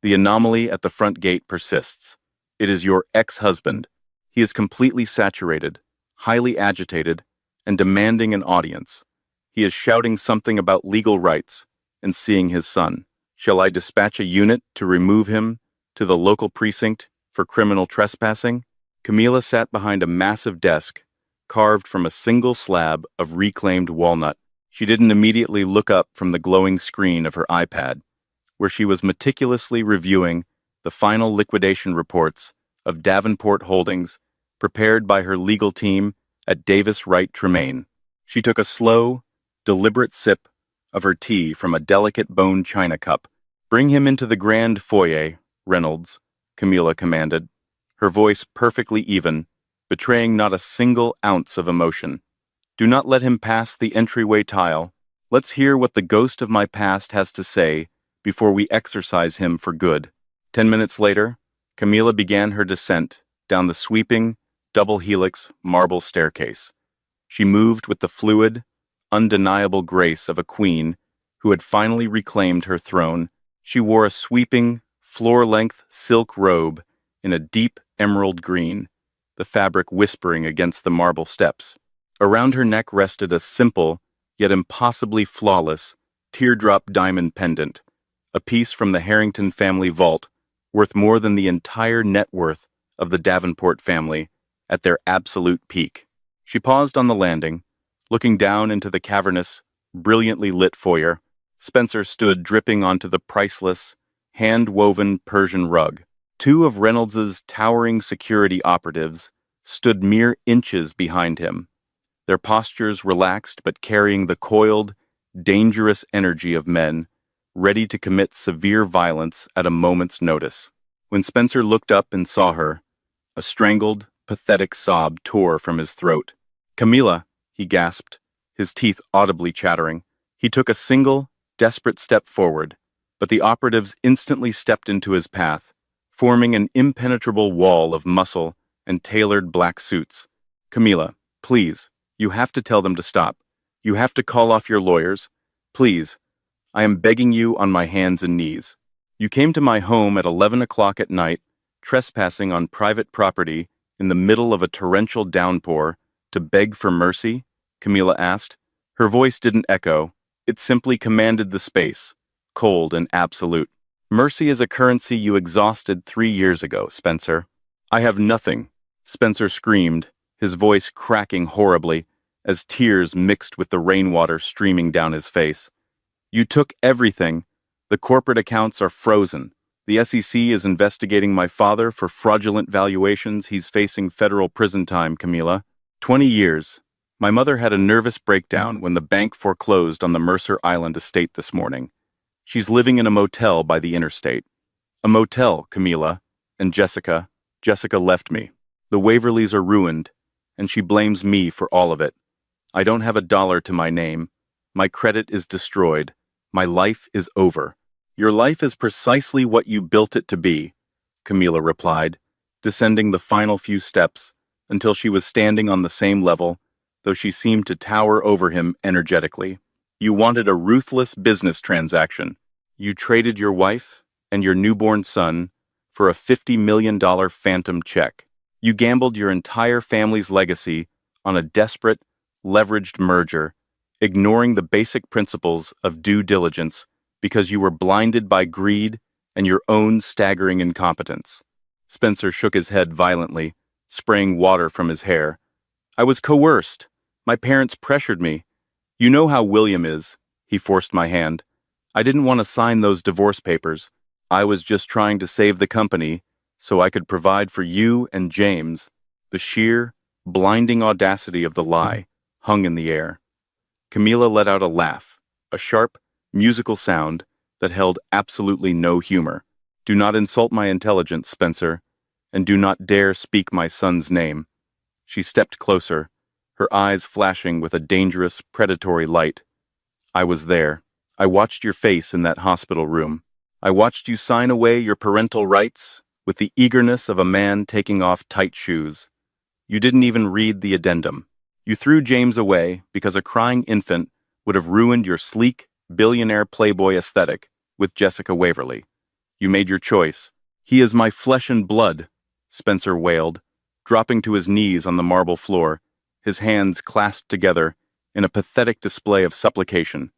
The anomaly at the front gate persists. It is your ex-husband. He is completely saturated, highly agitated, and demanding an audience. He is shouting something about legal rights and seeing his son. Shall I dispatch a unit to remove him to the local precinct for criminal trespassing? Camilla sat behind a massive desk, carved from a single slab of reclaimed walnut. She didn't immediately look up from the glowing screen of her iPad, where she was meticulously reviewing the final liquidation reports of Davenport Holdings prepared by her legal team at Davis Wright Tremaine. She took a slow, deliberate sip of her tea from a delicate bone china cup. "Bring him into the grand foyer, Reynolds," Camilla commanded, her voice perfectly even, betraying not a single ounce of emotion. "Do not let him pass the entryway tile. Let's hear what the ghost of my past has to say before we exorcise him for good." 10 minutes later, Camilla began her descent down the sweeping, double helix marble staircase. She moved with the fluid, undeniable grace of a queen who had finally reclaimed her throne. She wore a sweeping, floor-length silk robe in a deep emerald green, the fabric whispering against the marble steps. Around her neck rested a simple, yet impossibly flawless, teardrop diamond pendant, a piece from the Harrington family vault, worth more than the entire net worth of the Davenport family at their absolute peak. She paused on the landing, looking down into the cavernous, brilliantly lit foyer. Spencer stood dripping onto the priceless, hand-woven Persian rug. Two of Reynolds's towering security operatives stood mere inches behind him, their postures relaxed but carrying the coiled, dangerous energy of men, ready to commit severe violence at a moment's notice. When Spencer looked up and saw her, a strangled, pathetic sob tore from his throat. "Camilla," he gasped, his teeth audibly chattering. He took a single, desperate step forward, but the operatives instantly stepped into his path, forming an impenetrable wall of muscle and tailored black suits. "Camilla, please, you have to tell them to stop. You have to call off your lawyers. Please, I am begging you on my hands and knees. You came to my home at 11 o'clock at night, trespassing on private property in the middle of a torrential downpour, to beg for mercy?" Camilla asked. Her voice didn't echo. It simply commanded the space, cold and absolute. "Mercy is a currency you exhausted 3 years ago, Spencer." "I have nothing," Spencer screamed, his voice cracking horribly as tears mixed with the rainwater streaming down his face. "You took everything. The corporate accounts are frozen. The SEC is investigating my father for fraudulent valuations. He's facing federal prison time, Camilla. 20 years. My mother had a nervous breakdown when the bank foreclosed on the Mercer Island estate this morning. She's living in a motel by the interstate. A motel, Camilla. And Jessica left me. The Waverleys are ruined, and she blames me for all of it. I don't have a dollar to my name. My credit is destroyed. My life is over." "Your life is precisely what you built it to be," Camilla replied, descending the final few steps until she was standing on the same level, though she seemed to tower over him energetically. "You wanted a ruthless business transaction. You traded your wife and your newborn son for a $50 million phantom check. You gambled your entire family's legacy on a desperate, leveraged merger, ignoring the basic principles of due diligence because you were blinded by greed and your own staggering incompetence." Spencer shook his head violently, spraying water from his hair. "I was coerced. My parents pressured me. You know how William is." He forced my hand. "I didn't want to sign those divorce papers. I was just trying to save the company so I could provide for you and James." The sheer, blinding audacity of the lie hung in the air. Camilla let out a laugh, a sharp, musical sound that held absolutely no humor. "Do not insult my intelligence, Spencer, and do not dare speak my son's name." She stepped closer, her eyes flashing with a dangerous, predatory light. "I was there. I watched your face in that hospital room. I watched you sign away your parental rights with the eagerness of a man taking off tight shoes. You didn't even read the addendum. You threw James away because a crying infant would have ruined your sleek, billionaire playboy aesthetic with Jessica Waverly. You made your choice. He is my flesh and blood," Spencer wailed, dropping to his knees on the marble floor, his hands clasped together in a pathetic display of supplication.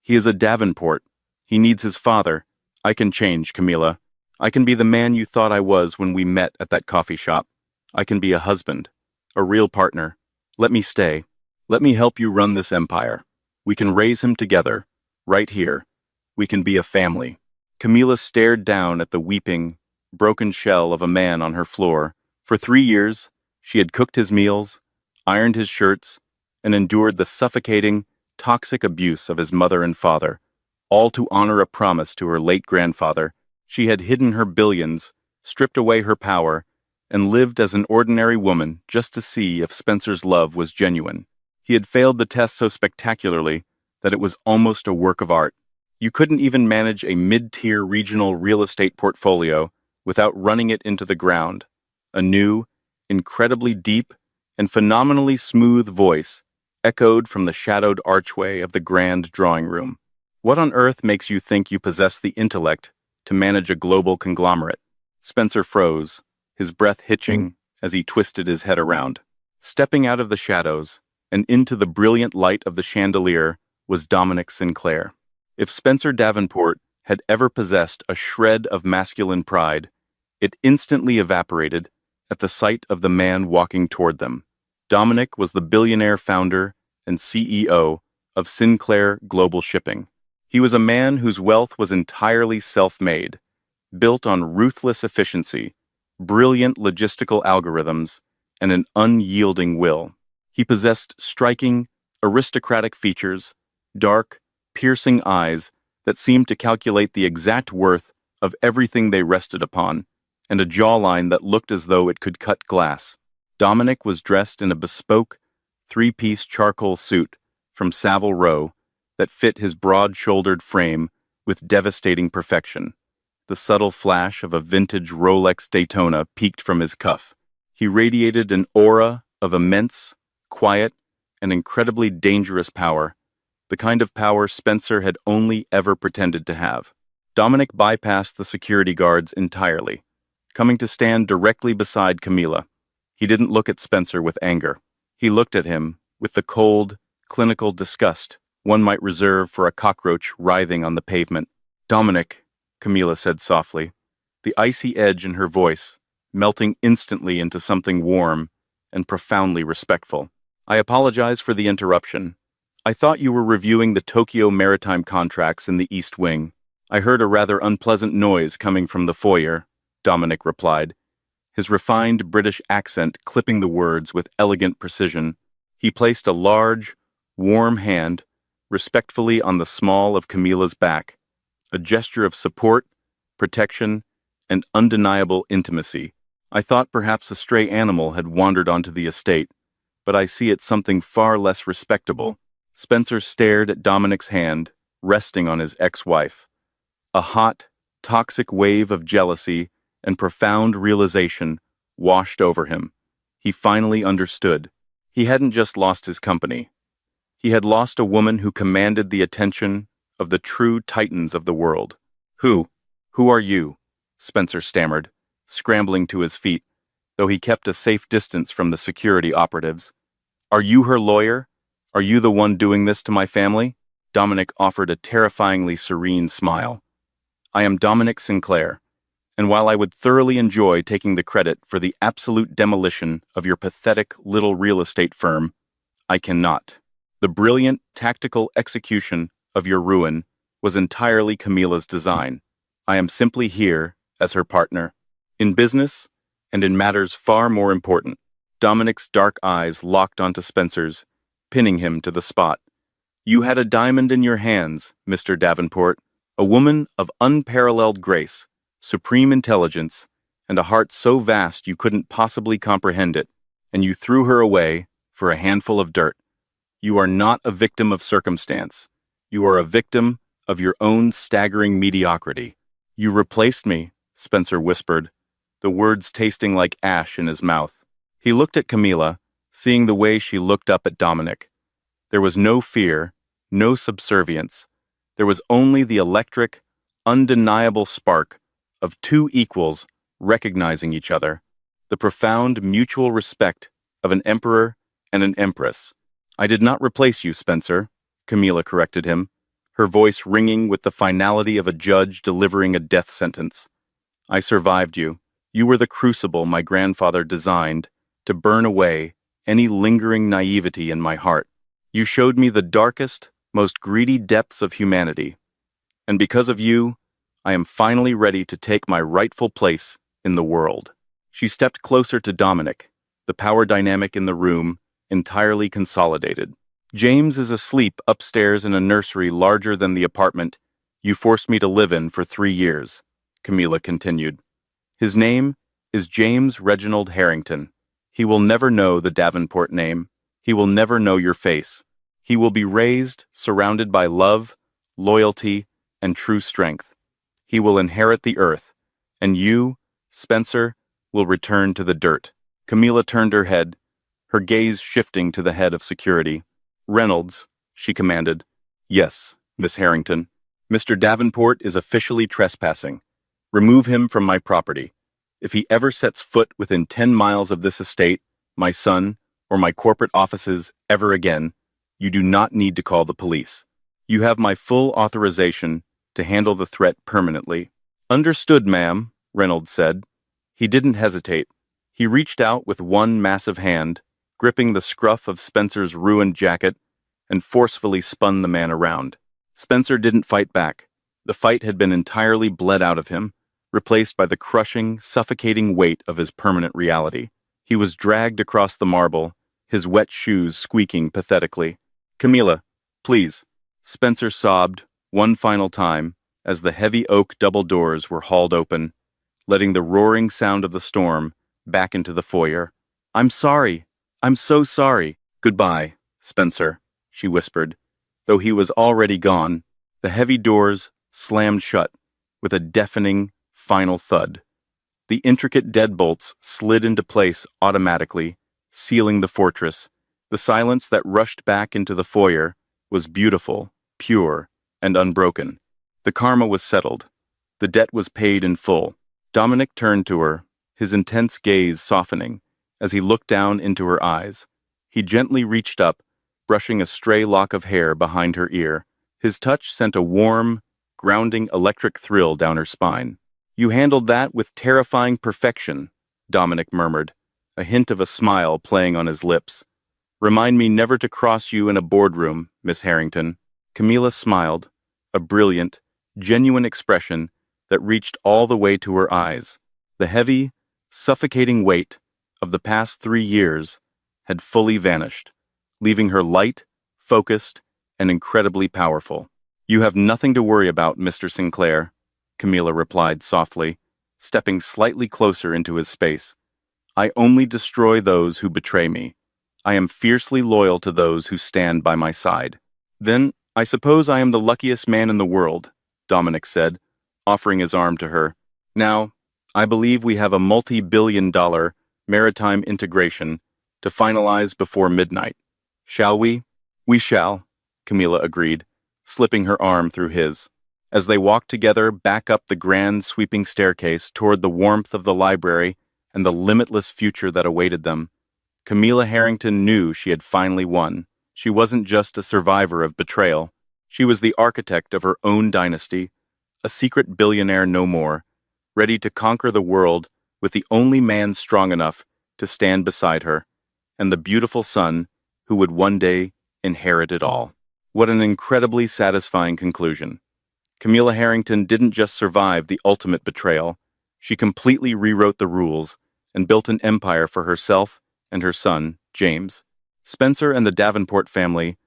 "He is a Davenport. He needs his father. I can change, Camilla. I can be the man you thought I was when we met at that coffee shop. I can be a husband, a real partner. Let me stay. Let me help you run this empire. We can raise him together, right here. We can be a family." Camilla stared down at the weeping, broken shell of a man on her floor. For 3 years, she had cooked his meals, ironed his shirts, and endured the suffocating, toxic abuse of his mother and father, all to honor a promise to her late grandfather. She had hidden her billions, stripped away her power, and lived as an ordinary woman just to see if Spencer's love was genuine. He had failed the test so spectacularly that it was almost a work of art. You couldn't even manage a mid-tier regional real estate portfolio without running it into the ground. A new, incredibly deep, and phenomenally smooth voice echoed from the shadowed archway of the grand drawing room. What on earth makes you think you possess the intellect to manage a global conglomerate? Spencer froze, his breath hitching as he twisted his head around. Stepping out of the shadows and into the brilliant light of the chandelier was Dominic Sinclair. If Spencer Davenport had ever possessed a shred of masculine pride, it instantly evaporated at the sight of the man walking toward them. Dominic was the billionaire founder and CEO of Sinclair Global Shipping. He was a man whose wealth was entirely self-made, built on ruthless efficiency, brilliant logistical algorithms, and an unyielding will. He possessed striking, aristocratic features, dark, piercing eyes that seemed to calculate the exact worth of everything they rested upon, and a jawline that looked as though it could cut glass. Dominic was dressed in a bespoke, three-piece charcoal suit from Savile Row that fit his broad-shouldered frame with devastating perfection. The subtle flash of a vintage Rolex Daytona peeked from his cuff. He radiated an aura of immense, quiet, and incredibly dangerous power, the kind of power Spencer had only ever pretended to have. Dominic bypassed the security guards entirely, coming to stand directly beside Camila. He didn't look at Spencer with anger. He looked at him with the cold, clinical disgust one might reserve for a cockroach writhing on the pavement. "Dominic," Camila said softly, the icy edge in her voice melting instantly into something warm and profoundly respectful. "I apologize for the interruption. I thought you were reviewing the Tokyo maritime contracts in the East Wing. I heard a rather unpleasant noise coming from the foyer," Dominic replied, his refined British accent clipping the words with elegant precision. He placed a large, warm hand respectfully on the small of Camila's back, a gesture of support, protection, and undeniable intimacy. "I thought perhaps a stray animal had wandered onto the estate, but I see it's something far less respectable." Spencer stared at Dominic's hand, resting on his ex-wife. A hot, toxic wave of jealousy and profound realization washed over him. He finally understood. He hadn't just lost his company. He had lost a woman who commanded the attention of the true titans of the world. Who are you?" Spencer stammered, scrambling to his feet, though he kept a safe distance from the security operatives. "Are you her lawyer? Are you the one doing this to my family?" Dominic offered a terrifyingly serene smile. "I am Dominic Sinclair, and while I would thoroughly enjoy taking the credit for the absolute demolition of your pathetic little real estate firm, I cannot. The brilliant tactical execution of your ruin was entirely Camila's design. I am simply here as her partner, in business and in matters far more important." Dominic's dark eyes locked onto Spencer's, pinning him to the spot. "You had a diamond in your hands, Mr. Davenport, a woman of unparalleled grace, supreme intelligence, and a heart so vast you couldn't possibly comprehend it, and you threw her away for a handful of dirt. You are not a victim of circumstance. You are a victim of your own staggering mediocrity." "You replaced me," Spencer whispered, the words tasting like ash in his mouth. He looked at Camila, seeing the way she looked up at Dominic. There was no fear, no subservience. There was only the electric, undeniable spark of two equals recognizing each other, the profound mutual respect of an emperor and an empress. "I did not replace you, Spencer," Camila corrected him, her voice ringing with the finality of a judge delivering a death sentence. "I survived you. You were the crucible my grandfather designed to burn away any lingering naivety in my heart. You showed me the darkest, most greedy depths of humanity. And because of you, I am finally ready to take my rightful place in the world." She stepped closer to Dominic, the power dynamic in the room entirely consolidated. James is asleep upstairs in a nursery larger than the apartment you forced me to live in for 3 years, Camilla continued. His name is James Reginald Harrington. He will never know the Davenport name. He will never know your face. He will be raised, surrounded by love, loyalty, and true strength. He will inherit the earth, and you, Spencer, will return to the dirt. Camilla turned her head, her gaze shifting to the head of security. Reynolds, she commanded. Yes, Miss Harrington. Mr. Davenport is officially trespassing. Remove him from my property. If he ever sets foot within 10 miles of this estate, my son, or my corporate offices ever again, you do not need to call the police. You have my full authorization to handle the threat permanently. Understood, ma'am, Reynolds said. He didn't hesitate. He reached out with one massive hand, gripping the scruff of Spencer's ruined jacket, and forcefully spun the man around. Spencer didn't fight back. The fight had been entirely bled out of him, replaced by the crushing, suffocating weight of his permanent reality. He was dragged across the marble, his wet shoes squeaking pathetically. Camilla, please. Spencer sobbed one final time as the heavy oak double doors were hauled open, letting the roaring sound of the storm back into the foyer. I'm sorry. I'm so sorry. Goodbye, Spencer, she whispered. Though he was already gone, the heavy doors slammed shut with a deafening, final thud. The intricate deadbolts slid into place automatically, sealing the fortress. The silence that rushed back into the foyer was beautiful, pure, and unbroken. The karma was settled. The debt was paid in full. Dominic turned to her, his intense gaze softening as he looked down into her eyes. He gently reached up, brushing a stray lock of hair behind her ear. His touch sent a warm, grounding electric thrill down her spine. You handled that with terrifying perfection, Dominic murmured, a hint of a smile playing on his lips. Remind me never to cross you in a boardroom, Miss Harrington. Camilla smiled, a brilliant, genuine expression that reached all the way to her eyes. The heavy, suffocating weight of the past 3 years had fully vanished, leaving her light, focused, and incredibly powerful. You have nothing to worry about, Mr. Sinclair, Camilla replied softly, stepping slightly closer into his space. I only destroy those who betray me. I am fiercely loyal to those who stand by my side. Then, I suppose I am the luckiest man in the world, Dominic said, offering his arm to her. Now, I believe we have a multi-billion-dollar maritime integration to finalize before midnight. Shall we? We shall, Camilla agreed, slipping her arm through his. As they walked together back up the grand sweeping staircase toward the warmth of the library and the limitless future that awaited them, Camilla Harrington knew she had finally won. She wasn't just a survivor of betrayal. She was the architect of her own dynasty, a secret billionaire no more, ready to conquer the world with the only man strong enough to stand beside her, and the beautiful son who would one day inherit it all. What an incredibly satisfying conclusion. Camilla Harrington didn't just survive the ultimate betrayal, she completely rewrote the rules and built an empire for herself and her son, James. Spencer and the Davenport family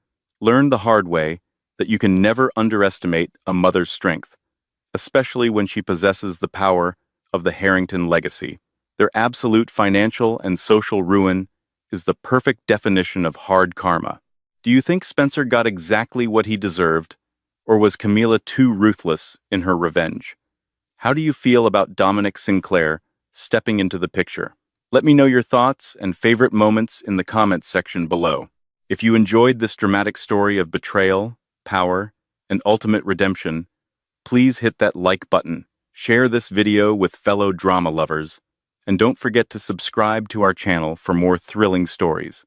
learned the hard way that you can never underestimate a mother's strength, especially when she possesses the power of the Harrington legacy. Their absolute financial and social ruin is the perfect definition of hard karma. Do you think Spencer got exactly what he deserved, or was Camilla too ruthless in her revenge? How do you feel about Dominic Sinclair stepping into the picture? Let me know your thoughts and favorite moments in the comments section below. If you enjoyed this dramatic story of betrayal, power, and ultimate redemption, please hit that like button, share this video with fellow drama lovers, and don't forget to subscribe to our channel for more thrilling stories.